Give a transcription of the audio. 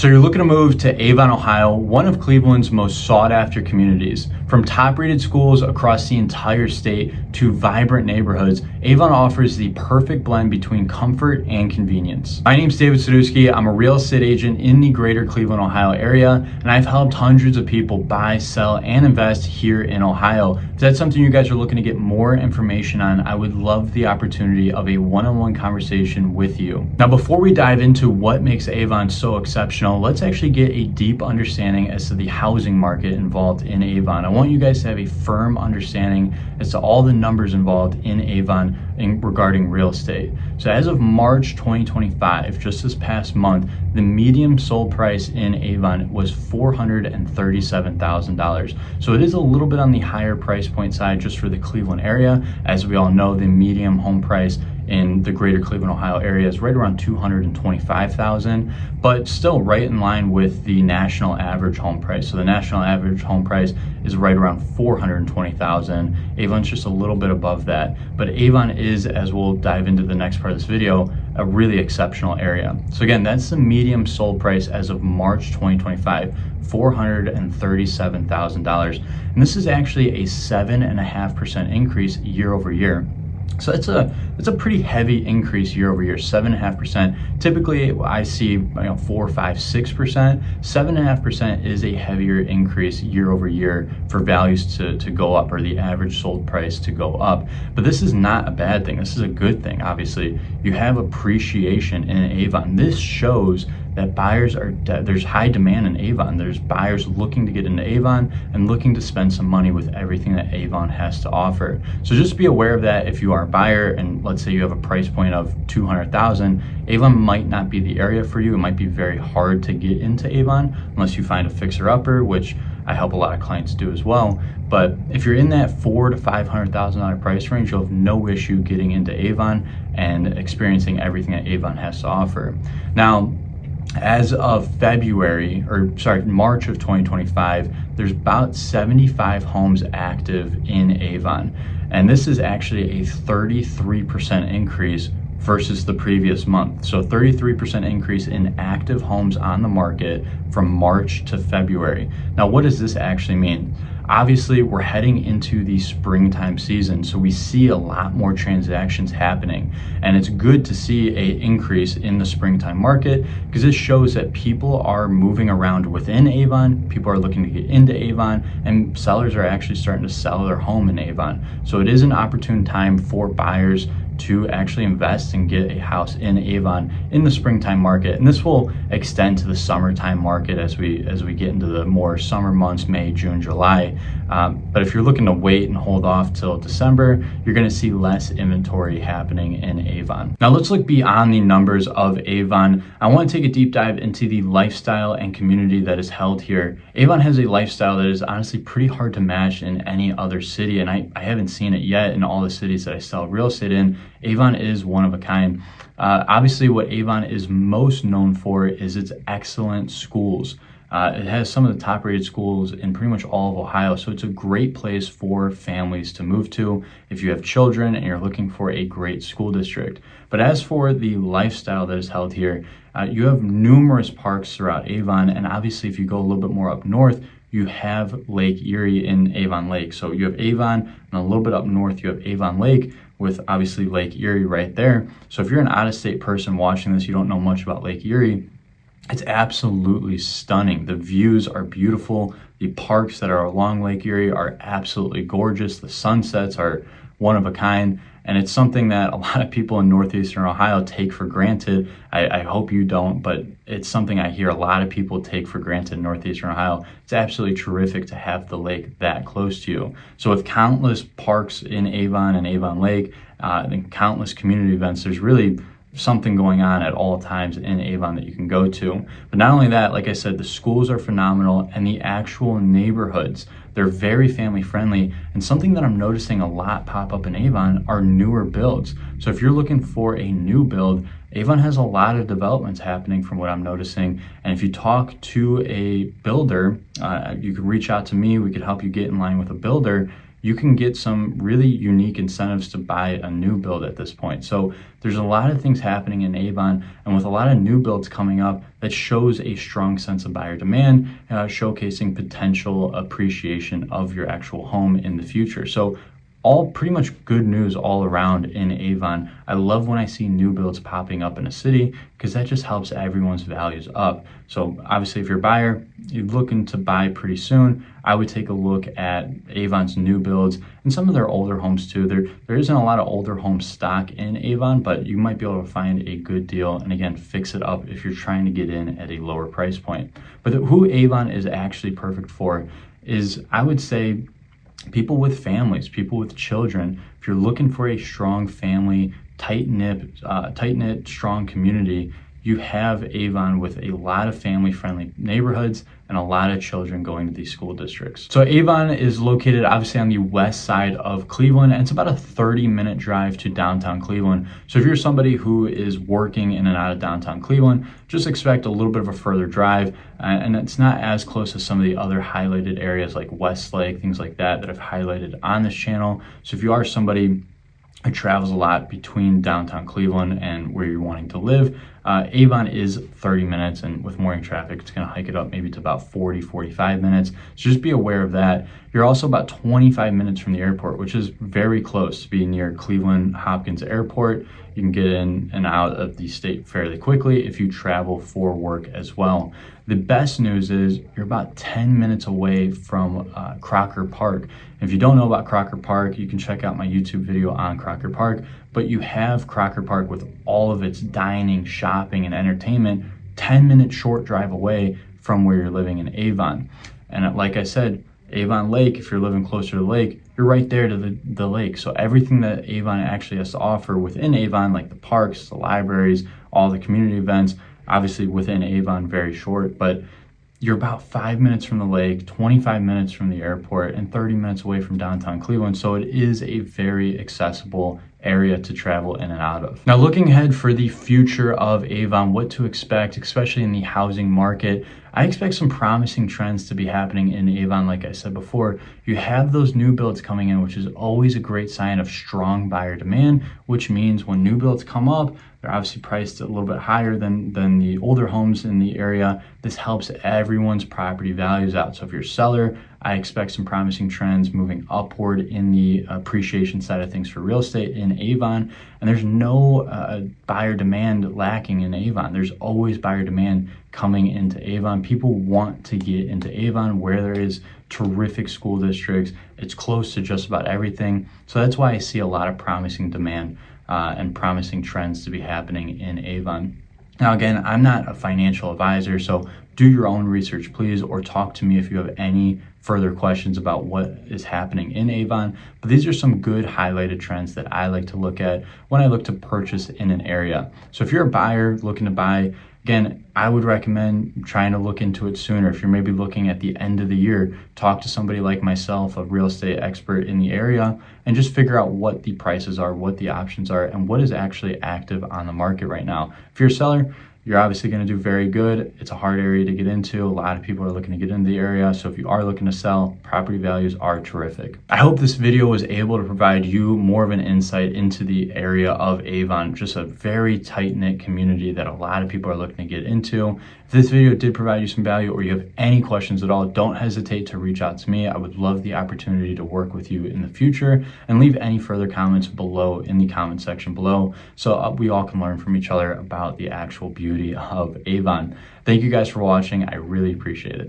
So you're looking to move to Avon, Ohio, one of Cleveland's most sought after communities. From top rated schools across the entire state to vibrant neighborhoods, Avon offers the perfect blend between comfort and convenience. My name is David Sadusky. I'm a real estate agent in the greater Cleveland, Ohio area, and I've helped hundreds of people buy, sell, and invest here in Ohio. If that's something you guys are looking to get more information on, I would love the opportunity of a one-on-one conversation with you. Now, before we dive into what makes Avon so exceptional, let's actually get a deep understanding as to the housing market involved in Avon. I want you guys to have a firm understanding as to all the numbers involved in Avon regarding real estate. So as of March 2025, just this past month, the median sold price in Avon was $437,000. So it is a little bit on the higher price point side just for the Cleveland area. As we all know, the median home price in the greater Cleveland, Ohio area is right around $225,000, but still right in line with the national average home price. So the national average home price is right around $420,000. Avon's just a little bit above that, but Avon is, as we'll dive into the next part of this video, a really exceptional area. So again, that's the median sold price as of March 2025, $437,000. And this is actually a 7.5% increase year over year. So it's a pretty heavy increase year over year, 7.5%. Typically, I see 4, 5, 6%. 7.5% is a heavier increase year over year for values to go up, or the average sold price to go up. But this is not a bad thing. This is a good thing. Obviously, you have appreciation in Avon. This shows that buyers there's high demand in Avon. There's buyers looking to get into Avon and looking to spend some money with everything that Avon has to offer. So just be aware of that. If you are a buyer and let's say you have a price point of $200,000, Avon might not be the area for you. It might be very hard to get into Avon unless you find a fixer-upper, which I help a lot of clients do as well. But if you're in that $400,000 to $500,000 price range, you'll have no issue getting into Avon and experiencing everything that Avon has to offer. Now, as of March of 2025, there's about 75 homes active in Avon. And this is actually a 33% increase versus the previous month. So 33% increase in active homes on the market from March to February. Now, what does this actually mean? Obviously, we're heading into the springtime season, so we see a lot more transactions happening. And it's good to see an increase in the springtime market because this shows that people are moving around within Avon, people are looking to get into Avon, and sellers are actually starting to sell their home in Avon. So it is an opportune time for buyers to actually invest and get a house in Avon in the springtime market. And this will extend to the summertime market as we get into the more summer months, May, June, July. But if you're looking to wait and hold off till December, you're gonna see less inventory happening in Avon. Now let's look beyond the numbers of Avon. I wanna take a deep dive into the lifestyle and community that is held here. Avon has a lifestyle that is honestly pretty hard to match in any other city, and I haven't seen it yet in all the cities that I sell real estate in. Avon is one of a kind. Obviously, what Avon is most known for is its excellent schools. It has some of the top rated schools in pretty much all of Ohio, so it's a great place for families to move to if you have children and you're looking for a great school district. But as for the lifestyle that is held here, you have numerous parks throughout Avon, and obviously if you go a little bit more up north, you have Lake Erie in Avon Lake. So you have Avon, and a little bit up north, you have Avon Lake, with obviously Lake Erie right there. So if you're an out-of-state person watching this, you don't know much about Lake Erie, it's absolutely stunning. The views are beautiful. The parks that are along Lake Erie are absolutely gorgeous. The sunsets are one of a kind. And it's something that a lot of people in Northeastern Ohio take for granted. I hope you don't, but it's something I hear a lot of people take for granted in Northeastern Ohio. It's absolutely terrific to have the lake that close to you. So with countless parks in Avon and Avon Lake, and countless community events, there's really something going on at all times in Avon that you can go to. But not only that, like I said, the schools are phenomenal, and the actual neighborhoods, they're very family friendly. And something that I'm noticing a lot pop up in Avon are newer builds. So if you're looking for a new build, Avon has a lot of developments happening from what I'm noticing. And if you talk to a builder, you could reach out to me, we could help you get in line with a builder. you can get some really unique incentives to buy a new build at this point. So there's a lot of things happening in Avon, and with a lot of new builds coming up, that shows a strong sense of buyer demand, showcasing potential appreciation of your actual home in the future. So all pretty much good news all around in Avon. I love when I see new builds popping up in a city because that just helps everyone's values up. So obviously if you're a buyer, you're looking to buy pretty soon, I would take a look at Avon's new builds and some of their older homes too. There isn't a lot of older home stock in Avon, but you might be able to find a good deal and again, fix it up if you're trying to get in at a lower price point. But who Avon is actually perfect for is, I would say, people with families, people with children. If you're looking for a strong family, tight-knit, strong community, you have Avon with a lot of family-friendly neighborhoods and a lot of children going to these school districts. So Avon is located obviously on the west side of Cleveland, and it's about a 30-minute drive to downtown Cleveland. So if you're somebody who is working in and out of downtown Cleveland, just expect a little bit of a further drive, and it's not as close as some of the other highlighted areas like Westlake, things like that I've highlighted on this channel. So if you are somebody who travels a lot between downtown Cleveland and where you're wanting to live, Avon is 30 minutes, and with morning traffic, it's going to hike it up maybe to about 45 minutes. So just be aware of that. You're also about 25 minutes from the airport, which is very close to being near Cleveland Hopkins Airport. You can get in and out of the state fairly quickly if you travel for work as well. The best news is you're about 10 minutes away from Crocker Park. If you don't know about Crocker Park, you can check out my YouTube video on Crocker Park, but you have Crocker Park with all of its dining, shopping, and entertainment 10-minute short drive away from where you're living in Avon. And like I said, Avon Lake, if you're living closer to the lake, you're right there to the lake. So everything that Avon actually has to offer within Avon, like the parks, the libraries, all the community events, obviously within Avon, very short, but you're about 5 minutes from the lake, 25 minutes from the airport, and 30 minutes away from downtown Cleveland. So it is a very accessible area to travel in and out of. Now, looking ahead for the future of Avon, what to expect, especially in the housing market, I expect some promising trends to be happening in Avon. Like I said before, you have those new builds coming in, which is always a great sign of strong buyer demand, which means when new builds come up, they're obviously priced a little bit higher than the older homes in the area. This helps everyone's property values out. So if you're a seller, I expect some promising trends moving upward in the appreciation side of things for real estate in Avon. And there's no buyer demand lacking in Avon. There's always buyer demand coming into Avon. People want to get into Avon where there is terrific school districts. It's close to just about everything. So that's why I see a lot of promising demand and promising trends to be happening in Avon. Now, again, I'm not a financial advisor, so do your own research, please, or talk to me if you have any further questions about what is happening in Avon. But these are some good highlighted trends that I like to look at when I look to purchase in an area. So if you're a buyer looking to buy, again, I would recommend trying to look into it sooner. If you're maybe looking at the end of the year, talk to somebody like myself, a real estate expert in the area, and just figure out what the prices are, what the options are, and what is actually active on the market right now. If you're a seller, you're obviously going to do very good. It's a hard area to get into. A lot of people are looking to get into the area. So if you are looking to sell, property values are terrific. I hope this video was able to provide you more of an insight into the area of Avon, just a very tight-knit community that a lot of people are looking to get into. If this video did provide you some value or you have any questions at all, don't hesitate to reach out to me. I would love the opportunity to work with you in the future, and leave any further comments below in the comment section below so we all can learn from each other about the actual beauty of Avon. Thank you guys for watching. I really appreciate it.